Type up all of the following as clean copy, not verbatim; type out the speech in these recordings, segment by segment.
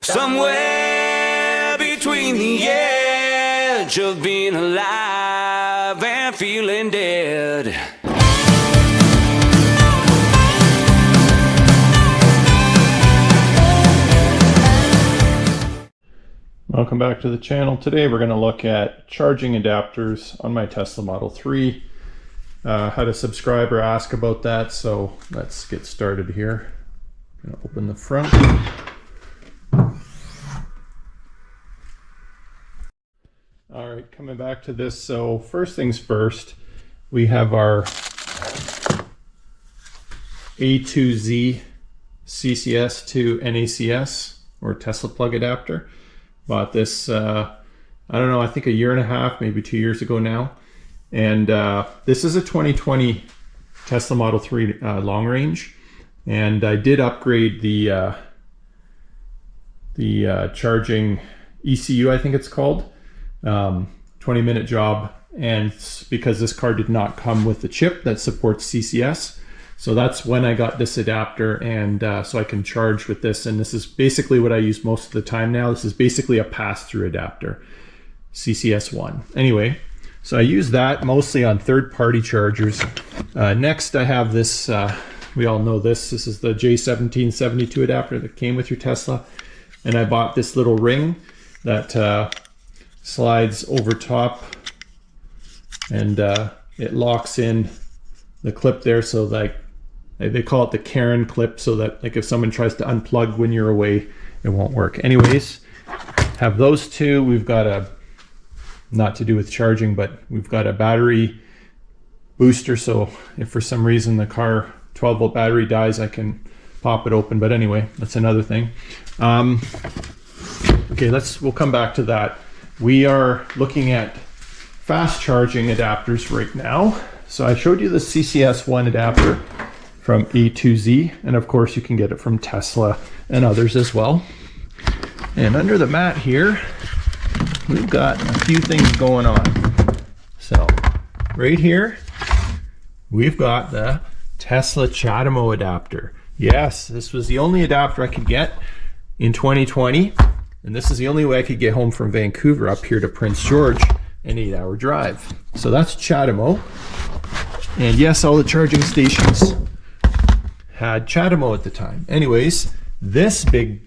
Somewhere between the edge of being alive and feeling dead. Welcome back to the channel. Today we're going to look at charging adapters on my Tesla Model 3. Had a subscriber ask about that, so let's get started here. I'm going to open the front. Alright, coming back to this. So first things first, we have our A2Z CCS to NACS or Tesla plug adapter. Bought this, I don't know, I think a year and a half, maybe 2 years ago now. And this is a 2020 Tesla Model 3 long range. And I did upgrade the charging ECU, I think it's called. 20-minute job, and because this car did not come with the chip that supports CCS, so that's when I got this adapter, and so I can charge with this. And this is basically what I use most of the time now. This is basically a pass-through adapter, CCS1. Anyway, so I use that mostly on third-party chargers. Next I have this, we all know this is the J1772 adapter that came with your Tesla, and I bought this little ring that slides over top, and it locks in the clip there, so like they call it the Karen clip, so that like if someone tries to unplug when you're away, it won't work. Anyways, have those two. We've got a, not to do with charging, but we've got a battery booster, so if for some reason the car 12-volt battery dies, I can pop it open. But anyway, that's another thing. Okay, we'll come back to that. We are looking at fast charging adapters right now. So I showed you the CCS1 adapter from A2Z, and of course you can get it from Tesla and others as well. And under the mat here, we've got a few things going on. So right here, we've got the Tesla Chademo adapter. Yes, this was the only adapter I could get in 2020. And this is the only way I could get home from Vancouver up here to Prince George, an 8-hour drive. So that's Chademo. And yes, all the charging stations had Chademo at the time. Anyways, this big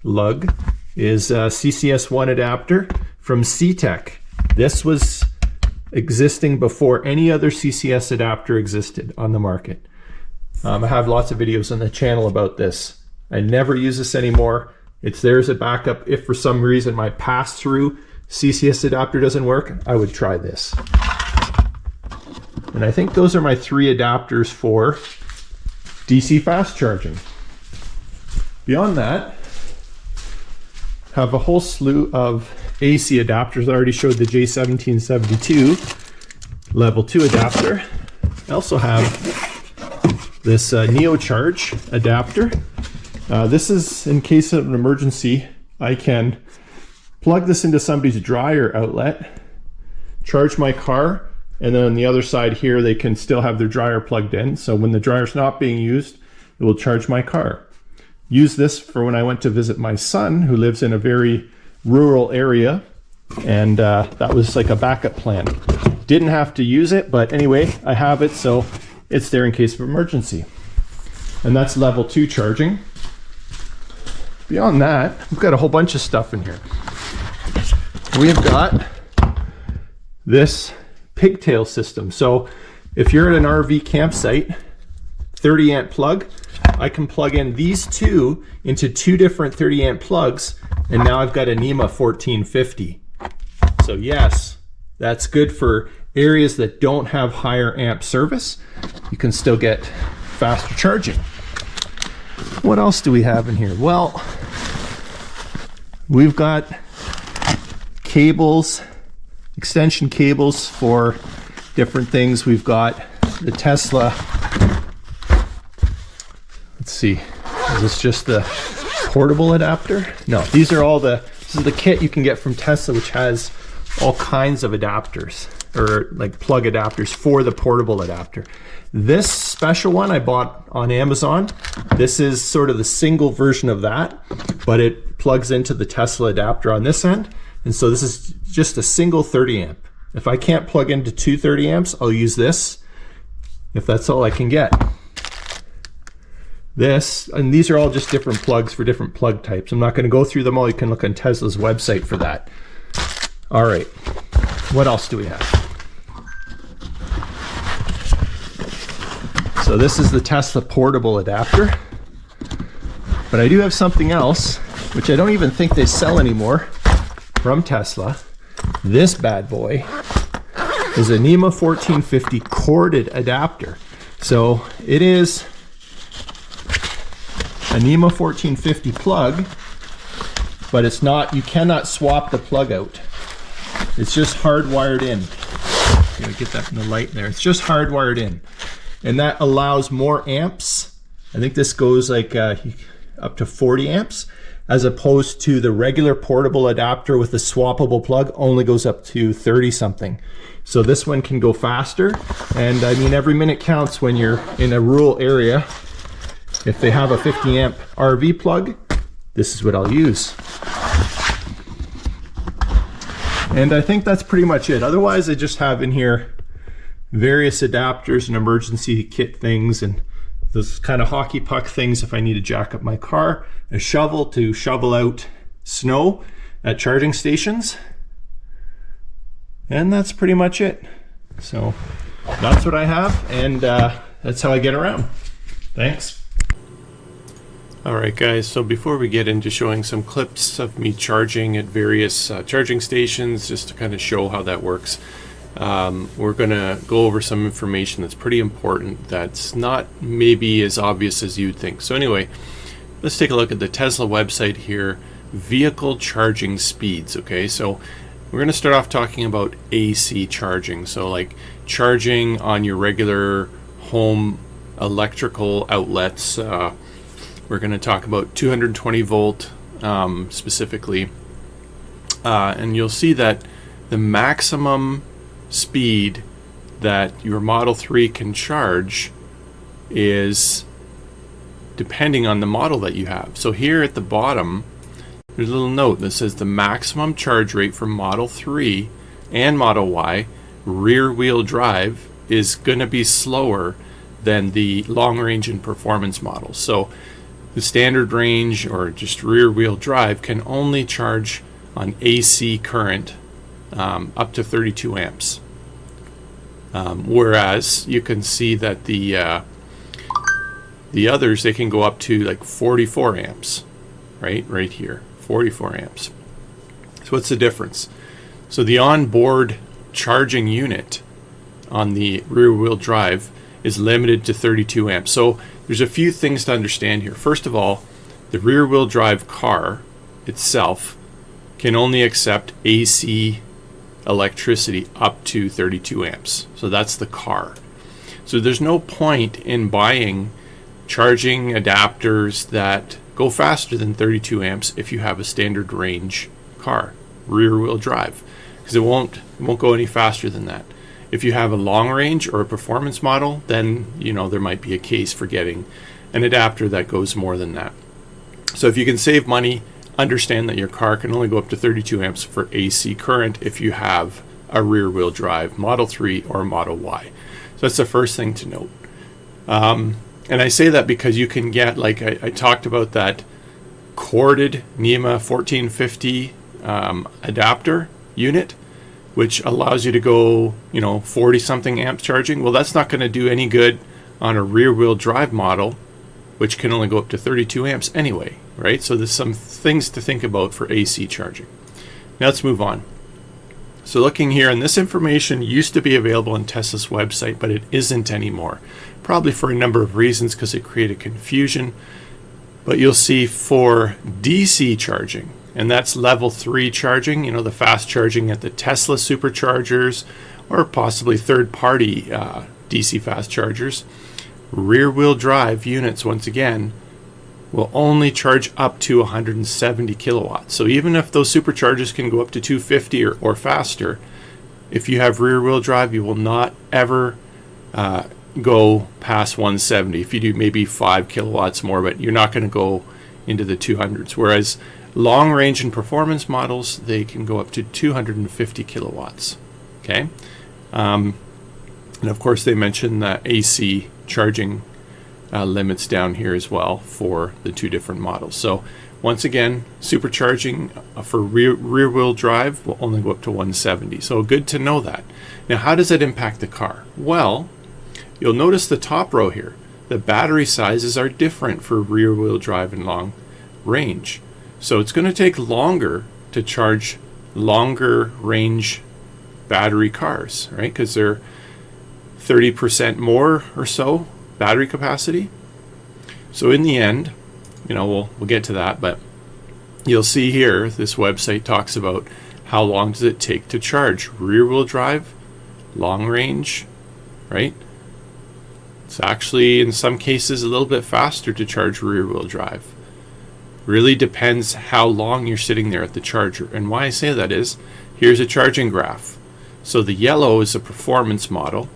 lug is a CCS1 adapter from Setec. This was existing before any other CCS adapter existed on the market. I have lots of videos on the channel about this. I never use this anymore. It's there as a backup. If for some reason my pass-through CCS adapter doesn't work, I would try this. And I think those are my 3 adapters for DC fast charging. Beyond that, have a whole slew of AC adapters. I already showed the J1772 level 2 adapter. I also have this Neocharge adapter. This is in case of an emergency. I can plug this into somebody's dryer outlet, charge my car, and then on the other side here they can still have their dryer plugged in. So when the dryer's not being used, it will charge my car. Use this for when I went to visit my son, who lives in a very rural area, and that was like a backup plan. Didn't have to use it, but anyway, I have it, so it's there in case of emergency. And that's level 2 charging. Beyond that, we've got a whole bunch of stuff in here. We've got this pigtail system. So if you're at an RV campsite, 30 amp plug, I can plug in these two into 2 different 30 amp plugs, and now I've got a NEMA 1450. So yes, that's good for areas that don't have higher amp service. You can still get faster charging. What else do we have in here? Well, we've got cables, extension cables for different things. We've got the Tesla, let's see, is this just the portable adapter? No, these are all this is the kit you can get from Tesla, which has all kinds of adapters, or like plug adapters for the portable adapter. This special one I bought on Amazon. This is sort of the single version of that, but it plugs into the Tesla adapter on this end. And so this is just a single 30 amp. If I can't plug into two 30 amps, I'll use this if that's all I can get. This, and these are all just different plugs for different plug types. I'm not going to go through them all. You can look on Tesla's website for that. All right, what else do we have? So this is the Tesla portable adapter, but I do have something else, which I don't even think they sell anymore from Tesla. This bad boy is a NEMA 1450 corded adapter. So it is a NEMA 1450 plug, but it's not, you cannot swap the plug out. It's just hardwired in. Gotta get that in the light there. It's just hardwired in. And that allows more amps. I think this goes like up to 40 amps, as opposed to the regular portable adapter with the swappable plug only goes up to 30 something. So this one can go faster. And I mean, every minute counts when you're in a rural area. If they have a 50 amp RV plug, this is what I'll use. And I think that's pretty much it. Otherwise, I just have in here various adapters and emergency kit things and those kind of hockey puck things if I need to jack up my car, a shovel to shovel out snow at charging stations, and that's pretty much it. So that's what I have, and that's how I get around. Thanks. Alright guys, so before we get into showing some clips of me charging at various charging stations, just to kind of show how that works, we're going to go over some information that's pretty important that's not maybe as obvious as you'd think. So anyway, let's take a look at the Tesla website here, vehicle charging speeds. Okay, so we're going to start off talking about AC charging, so like charging on your regular home electrical outlets. We're going to talk about 220 volt specifically, and you'll see that the maximum speed that your Model 3 can charge is depending on the model that you have. So here at the bottom there's a little note that says the maximum charge rate for Model 3 and Model Y rear wheel drive is going to be slower than the long range and performance models. So the standard range or just rear wheel drive can only charge on AC current up to 32 amps. Whereas you can see that the others, they can go up to like 44 amps, right here, 44 amps. So what's the difference? So the onboard charging unit on the rear wheel drive is limited to 32 amps. So there's a few things to understand here. First of all, the rear wheel drive car itself can only accept AC electricity up to 32 amps. So that's the car. So there's no point in buying charging adapters that go faster than 32 amps if you have a standard range car, rear wheel drive, because it won't go any faster than that. If you have a long range or a performance model, then there might be a case for getting an adapter that goes more than that. So if you can save money, understand that your car can only go up to 32 amps for AC current if you have a rear wheel drive Model 3 or Model Y. So that's the first thing to note. And I say that because you can get, like I talked about, that corded NEMA 1450 adapter unit, which allows you to go 40 something amp charging. Well, that's not going to do any good on a rear wheel drive model, which can only go up to 32 amps anyway, right? So there's some things to think about for AC charging. Now let's move on. So looking here, and this information used to be available on Tesla's website, but it isn't anymore, probably for a number of reasons, because it created confusion. But you'll see for DC charging, and that's level 3 charging, the fast charging at the Tesla superchargers or possibly third-party DC fast chargers, rear-wheel drive units, once again, will only charge up to 170 kilowatts. So even if those superchargers can go up to 250 or faster, if you have rear-wheel drive, you will not ever go past 170. If you do maybe 5 kilowatts more, but you're not going to go into the 200s. Whereas long range and performance models, they can go up to 250 kilowatts. Okay. And of course, they mentioned the AC charging limits down here as well for the two different models. So once again, supercharging for rear wheel drive will only go up to 170. So good to know that. Now, how does that impact the car? Well, you'll notice the top row here. The battery sizes are different for rear wheel drive and long range. So it's going to take longer to charge longer range battery cars, right? Because they're 30% more or so battery capacity. So in the end, you know, we'll get to that, but you'll see here, this website talks about how long does it take to charge rear wheel drive, long range, right? It's actually in some cases a little bit faster to charge rear wheel drive. Really depends how long you're sitting there at the charger. And why I say that is, here's a charging graph. So the yellow is a performance model,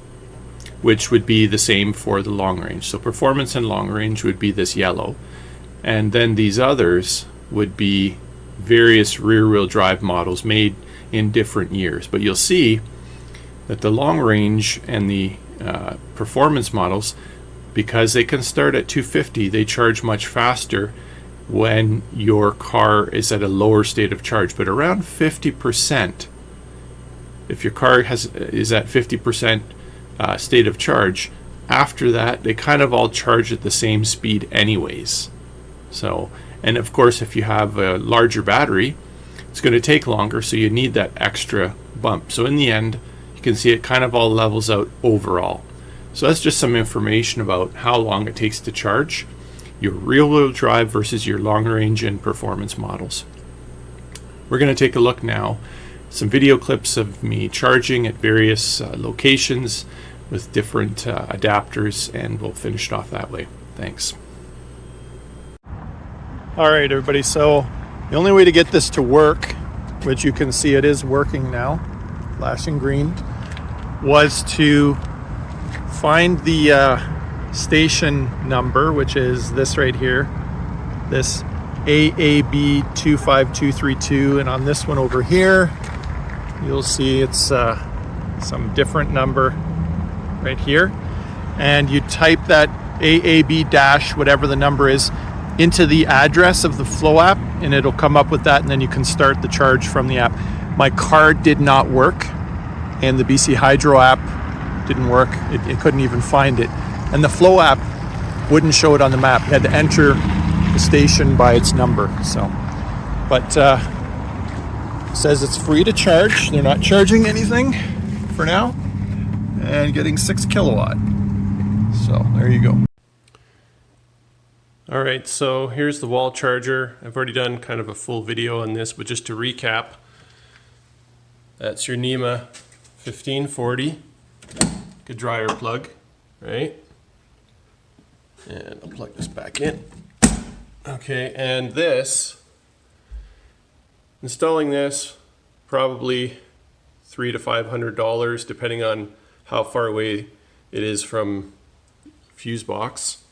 which would be the same for the long range. So performance and long range would be this yellow. And then these others would be various rear wheel drive models made in different years. But you'll see that the long range and the performance models, because they can start at 250, they charge much faster when your car is at a lower state of charge. But around 50%, if your car is at 50% state of charge, after that they kind of all charge at the same speed anyways. So, and of course, if you have a larger battery, it's going to take longer, so you need that extra bump. So in the end, you can see it kind of all levels out overall. So that's just some information about how long it takes to charge your rear-wheel drive versus your long-range and performance models. We're going to take a look now, some video clips of me charging at various locations with different adapters, and we'll finish it off that way. Thanks. All right, everybody, so the only way to get this to work, which you can see it is working now, flashing green, was to find the station number, which is this right here, this AAB25232, and on this one over here, you'll see it's some different number right here, and you type that AAB dash whatever the number is into the address of the Flow app, and it'll come up with that, and then you can start the charge from the app. My card did not work, and the BC Hydro app didn't work. It couldn't even find it, and the Flow app wouldn't show it on the map. You had to enter the station by its number. So, but it says it's free to charge. They're not charging anything for now, and getting 6 kilowatt. So there you go. All right, so here's the wall charger. I've already done kind of a full video on this, but just to recap, that's your NEMA 1540. Good dryer plug, right? And I'll plug this back in. Okay, and this, installing this, probably $300 to $500, depending on how far away it is from fuse box.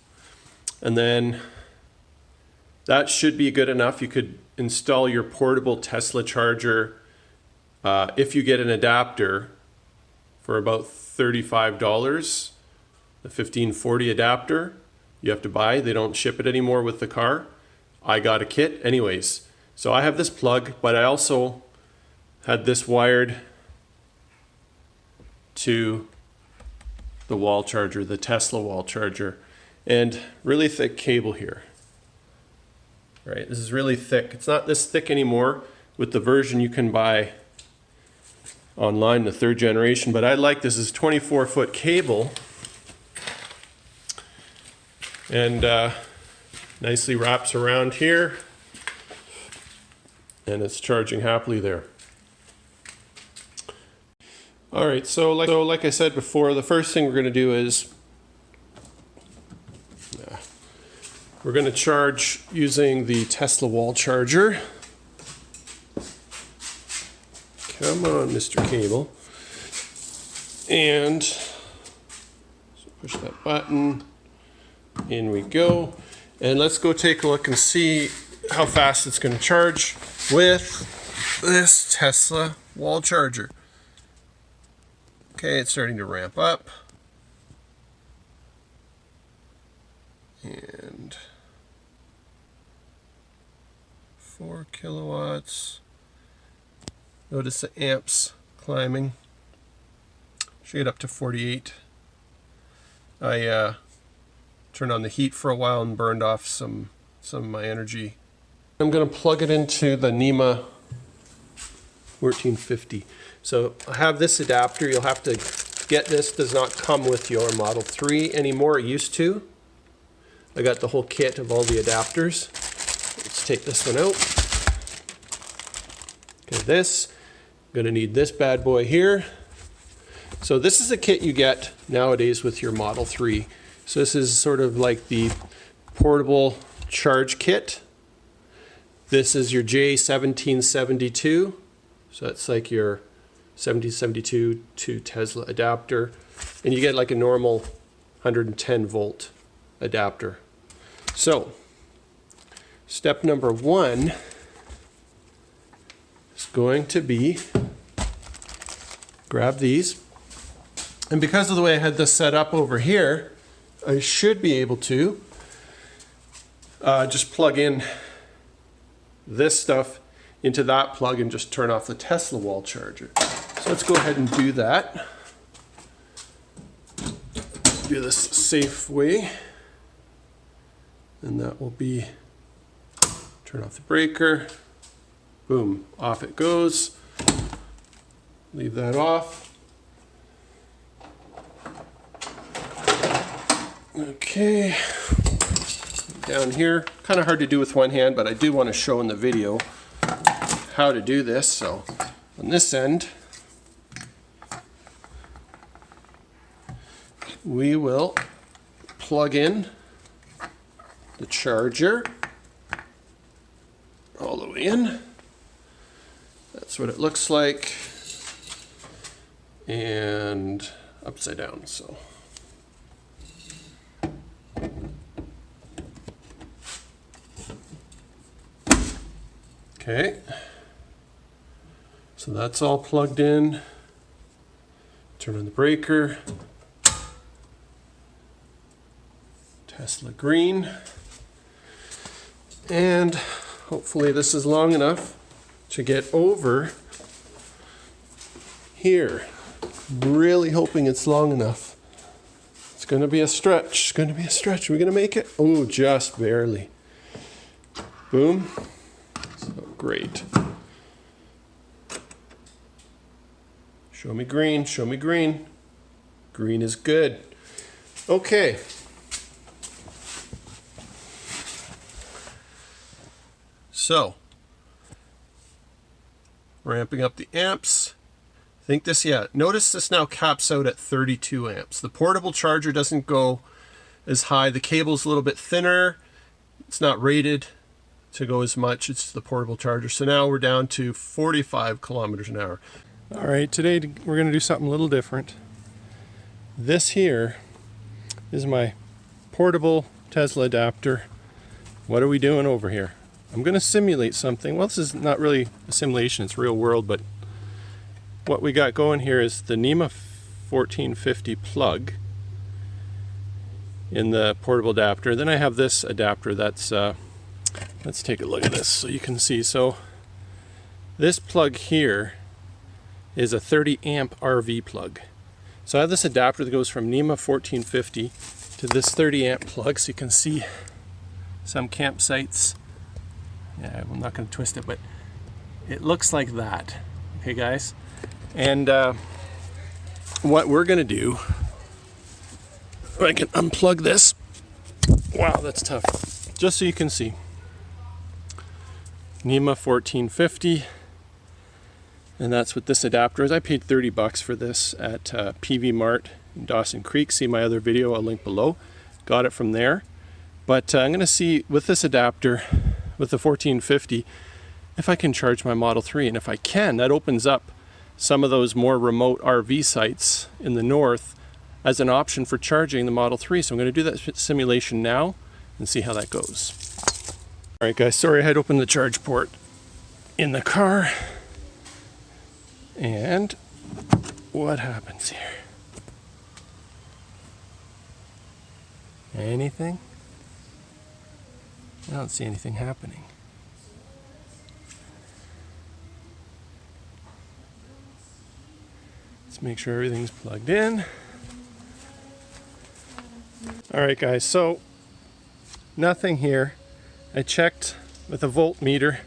And then that should be good enough. You could install your portable Tesla charger if you get an adapter for about $35. The 1540 adapter you have to buy. They don't ship it anymore with the car. I got a kit anyways. So I have this plug, but I also had this wired to the wall charger, the Tesla wall charger. And really thick cable here, right? This is really thick. It's not this thick anymore with the version you can buy online, the 3rd generation, but I like this. Is 24-foot cable, and nicely wraps around here, and it's charging happily there. All right, so like I said before, the first thing we're going to do is we're going to charge using the Tesla wall charger. Come on, Mr. Cable. And so Push that button. In we go. And let's go take a look and see how fast it's going to charge with this Tesla wall charger. Okay, it's starting to ramp up. And 4 kilowatts. Notice the amps climbing. Should get up to 48. I turned on the heat for a while and burned off some of my energy. I'm going to plug it into the NEMA 1450. So I have this adapter. You'll have to get this. Does not come with your Model 3 anymore. It used to. I got the whole kit of all the adapters. Let's take this one out. Okay, this. I'm going to need this bad boy here. So this is a kit you get nowadays with your Model 3. So this is sort of like the portable charge kit. This is your J1772. So that's like your 1772 Tesla adapter. And you get like a normal 110 volt adapter. So step number 1 is going to be grab these. And because of the way I had this set up over here, I should be able to just plug in this stuff into that plug and just turn off the Tesla wall charger. So let's go ahead and do that. Do this safe way. And that will be, turn off the breaker. Boom, off it goes. Leave that off. Okay, down here, kind of hard to do with one hand, but I do want to show in the video how to do this. So on this end, we will plug in the charger all the way in. That's what it looks like, and upside down. So okay, so that's all plugged in. Turn on the breaker. Tesla green. And hopefully this is long enough to get over here. Really hoping it's long enough. It's going to be a stretch. It's going to be a stretch. Are we going to make it? Oh, just barely. Boom. So great. Show me green. Show me green. Green is good. Okay. So, ramping up the amps. I think this, yeah, notice this now caps out at 32 amps. The portable charger doesn't go as high. The cable's a little bit thinner. It's not rated to go as much. It's the portable charger. So now we're down to 45 kilometers an hour. All right, today we're going to do something a little different. This here is my portable Tesla adapter. What are we doing over here? I'm going to simulate something. Well, this is not really a simulation, it's real world, but what we got going here is the NEMA 1450 plug in the portable adapter. Then I have this adapter that's, let's take a look at this so you can see. So this plug here is a 30 amp RV plug. So I have this adapter that goes from NEMA 1450 to this 30 amp plug, so you can see some campsites. Yeah, I'm not going to twist it, but it looks like that. Okay, guys? And what we're going to do, I can unplug this. Wow, that's tough. Just so you can see. NEMA 1450. And that's what this adapter is. I paid 30 bucks for this at PV Mart in Dawson Creek. See my other video, I'll link below. Got it from there. But I'm going to see with this adapter, with the 1450, if I can charge my Model 3. And if I can, that opens up some of those more remote RV sites in the north as an option for charging the Model 3. So I'm going to do that simulation now and see how that goes. All right, guys, sorry I had opened the charge port in the car. And what happens here? Anything? I don't see anything happening. Let's make sure everything's plugged in. All right, guys, so nothing here. I checked with a voltmeter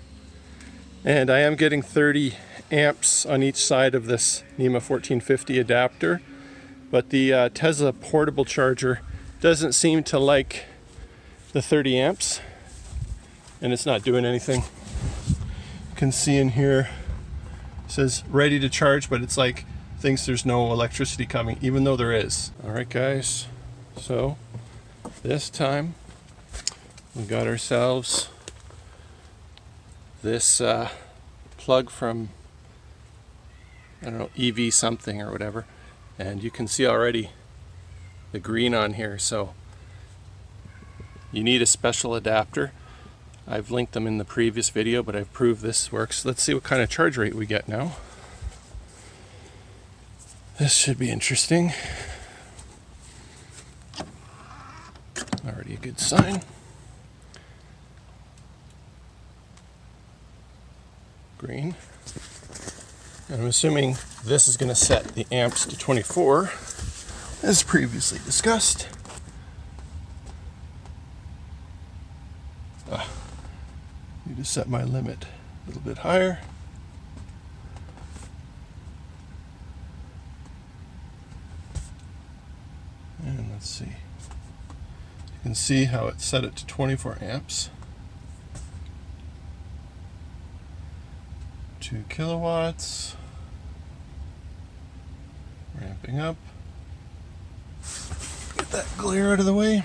and I am getting 30 amps on each side of this NEMA 1450 adapter, but the Tesla portable charger doesn't seem to like the 30 amps and it's not doing anything. You can see in here it says ready to charge, but it's like thinks there's no electricity coming even though there is. All right, guys, so this time we got ourselves this plug from, I don't know, EV something or whatever, and you can see already the green on here. So you need a special adapter. I've linked them in the previous video, but I've proved this works. Let's see what kind of charge rate we get now. This should be interesting. Already a good sign. Green. And I'm assuming this is going to set the amps to 24, as previously discussed. Need to set my limit a little bit higher. And let's see. You can see how it set it to 24 amps. 2 kilowatts. Ramping up. Get that glare out of the way.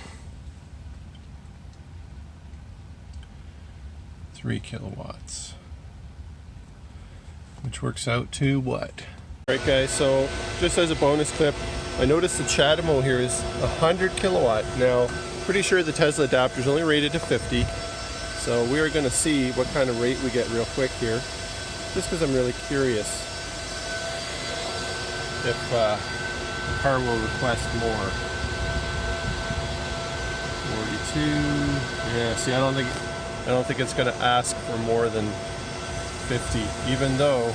3 kilowatts. Which works out to what? Alright, guys, so just as a bonus clip, I noticed the Chademo here is 100 kilowatt. Now, pretty sure the Tesla adapter is only rated to 50. So we are going to see what kind of rate we get real quick here. Just because I'm really curious if the car will request more. 42. Yeah, see, I don't think it's going to ask for more than 50, even though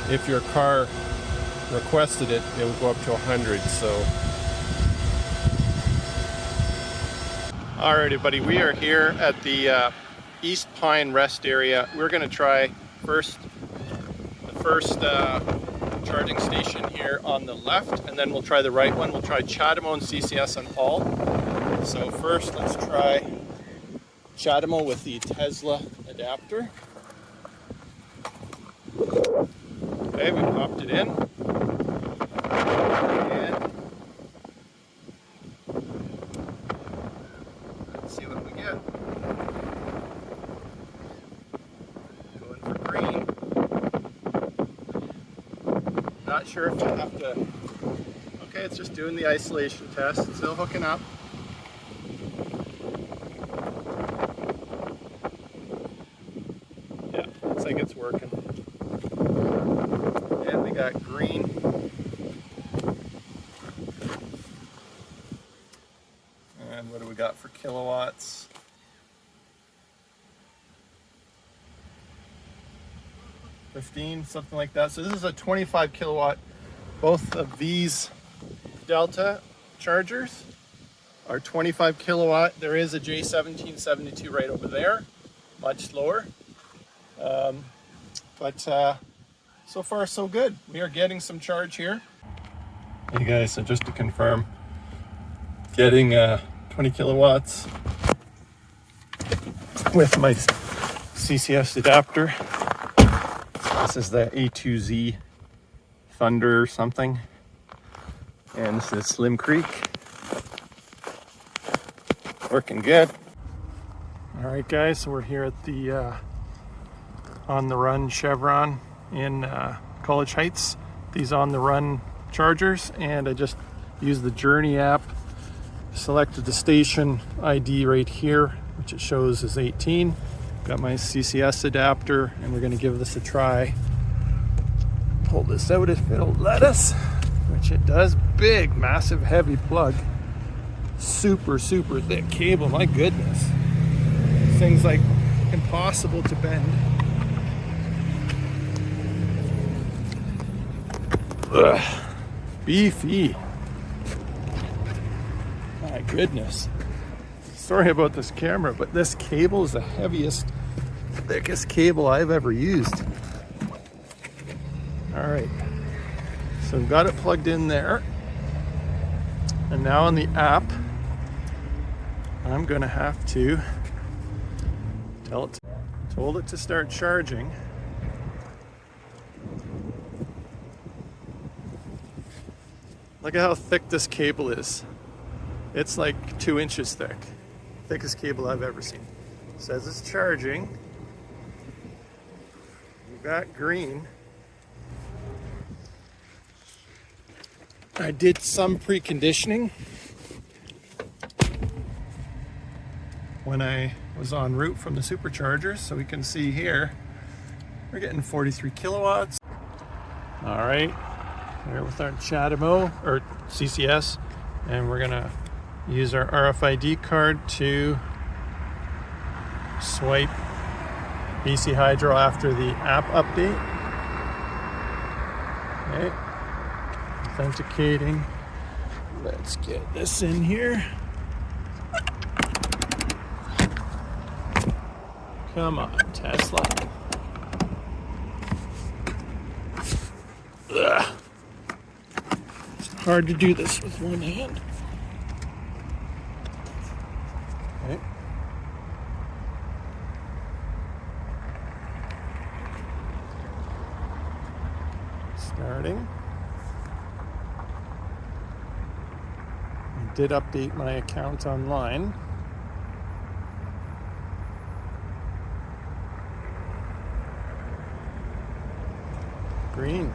if your car requested it, it would go up to 100. So, all right, everybody, we are here at the East Pine Rest area. We're going to try the first charging station here on the left, and then we'll try the right one. We'll try Chademo and CCS on all. So first, let's try Chademo with the Tesla adapter. Okay, we popped it in. And let's see what we get. Going for green. Not sure if I have to. Okay, it's just doing the isolation test. It's still hooking up. Yeah, looks like it's working. And we got green. And what do we got for kilowatts? 15, something like that. So this is a 25 kilowatt. Both of these Delta chargers are 25 kilowatt. There is a J1772 right over there, much slower. But so far so good. We are getting some charge here. Hey guys, so just to confirm, getting 20 kilowatts with my CCS adapter. This is the A2Z Thunder something, and this is Slim Creek. Working good. All right, guys, so we're here at the On the Run Chevron in College Heights. These On the Run chargers, and I just use the Journey app, selected the station ID right here, which it shows is 18. Got my CCS adapter, and we're going to give this a try. Pull this out if it'll let us, which it does. Big, massive, heavy plug. Super, super thick cable, my goodness. This thing's like impossible to bend. Ugh. Beefy. My goodness. Sorry about this camera, but this cable is the heaviest, thickest cable I've ever used. All right, so we've got it plugged in there. And now on the app, I'm gonna have to told it to start charging. Look at how thick this cable is. It's like 2 inches thick. Thickest cable I've ever seen. It says it's charging. We've got green. I did some preconditioning when I was en route from the supercharger, so we can see here we're getting 43 kilowatts. All right, we're with our Chademo or CCS, and we're gonna use our RFID card to swipe BC Hydro after the app update. Okay, authenticating. Let's get this in here. Come on, Tesla. Ugh. It's hard to do this with one hand. Okay. Starting. I did update my account online. Green.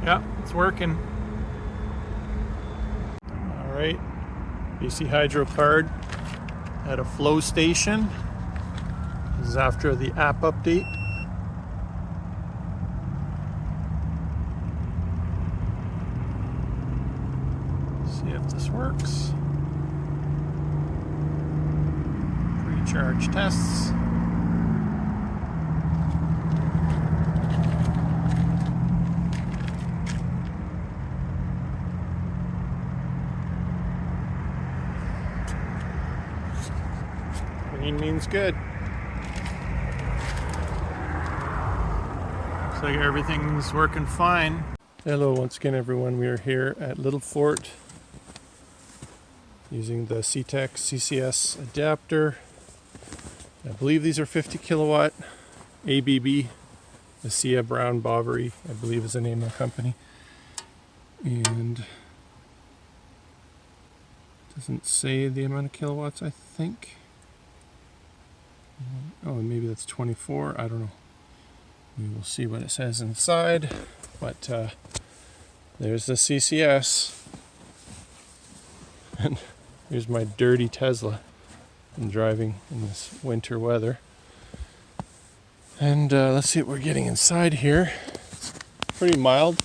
Yeah, it's working. All right, BC Hydro card at a flow station. This is after the app update. See if this works. Pre-charge tests. Green means good. Looks like everything's working fine. Hello once again everyone, we are here at Little Fort using the Setec CCS adapter. I believe these are 50 kilowatt ABB. Asia Brown Bovary, I believe is the name of the company. And doesn't say the amount of kilowatts, I think. Oh, maybe that's 24, I don't know. We will see what it says inside, but there's the CCS. And here's my dirty Tesla. I'm driving in this winter weather. And let's see what we're getting inside here. It's pretty mild.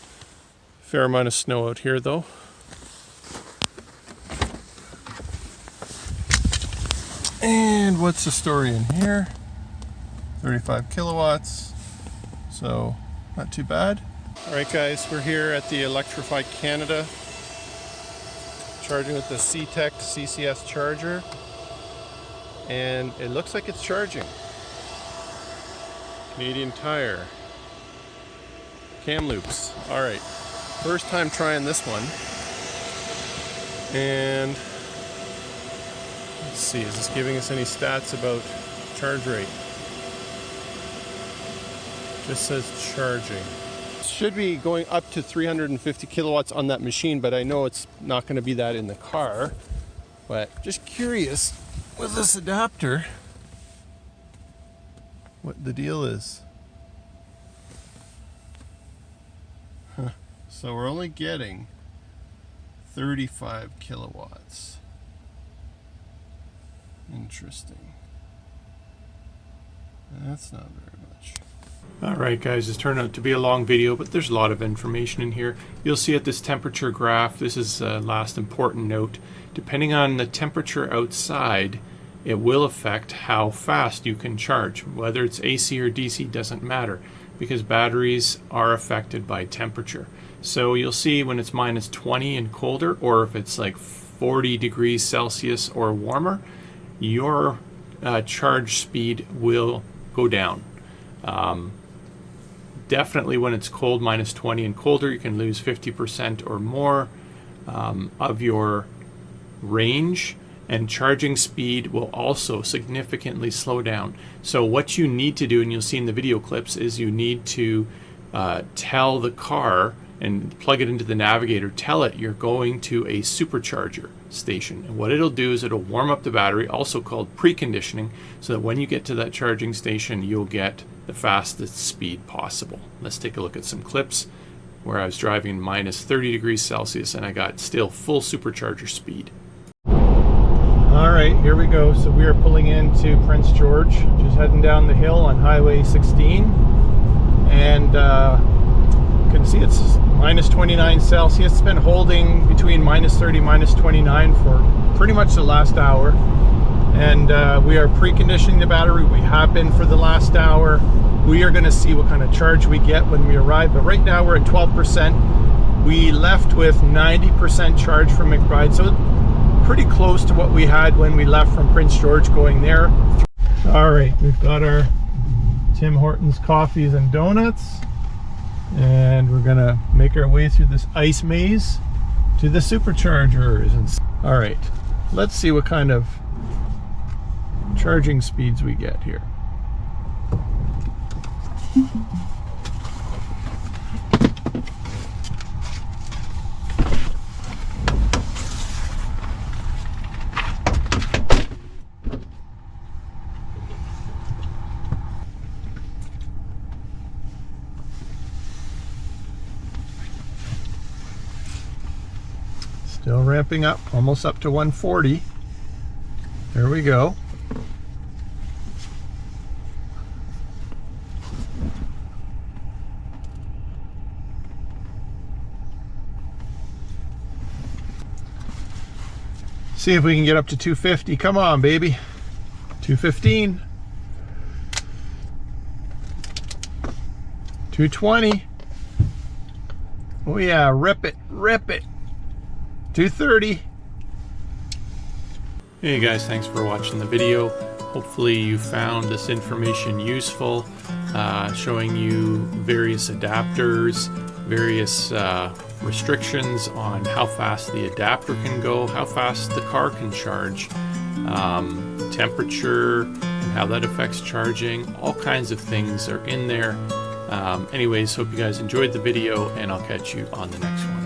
Fair amount of snow out here though. And what's the story in here? 35 kilowatts, so not too bad. All right guys, we're here at the Electrify Canada, charging with the Setec CCS charger, and it looks like it's charging. Canadian Tire, cam loops. All right, first time trying this one, and let's see, is this giving us any stats about charge rate? Just says charging. Should be going up to 350 kilowatts on that machine, but I know it's not going to be that in the car. But just curious with this adapter, what the deal is. So we're only getting 35 kilowatts. Interesting. That's not very much. Alright guys, this turned out to be a long video, but there's a lot of information in here. You'll see at this temperature graph, this is a last important note, depending on the temperature outside, it will affect how fast you can charge. Whether it's AC or DC doesn't matter, because batteries are affected by temperature. So you'll see when it's -20 and colder, or if it's like 40 degrees Celsius or warmer, your charge speed will go down. Definitely when it's cold, -20 and colder, you can lose 50% or more of your range, and charging speed will also significantly slow down. So what you need to do, and you'll see in the video clips, is you need to tell the car and plug it into the navigator, tell it you're going to a supercharger station. And what it'll do is it'll warm up the battery, also called preconditioning, so that when you get to that charging station, you'll get the fastest speed possible. Let's take a look at some clips where I was driving -30 degrees Celsius and I got still full supercharger speed. All right, here we go. So we are pulling into Prince George, just heading down the hill on Highway 16. And you can see it's -29 Celsius. It's been holding between -30, -29 for pretty much the last hour. And we are preconditioning the battery. We have been for the last hour. We are going to see what kind of charge we get when we arrive. But right now we're at 12%. We left with 90% charge from McBride. So pretty close to what we had when we left from Prince George going there. All right, we've got our Tim Hortons coffees and donuts. And we're going to make our way through this ice maze to the superchargers. All right, let's see what kind of charging speeds we get here. Still ramping up, almost up to 140. There we go. See if we can get up to 250. Come on, baby. 215. 220. Oh yeah, rip it, rip it. 230. Hey guys, thanks for watching the video. Hopefully you found this information useful, showing you various adapters, various restrictions on how fast the adapter can go, how fast the car can charge, temperature and how that affects charging. All kinds of things are in there. Anyways, hope you guys enjoyed the video, and I'll catch you on the next one.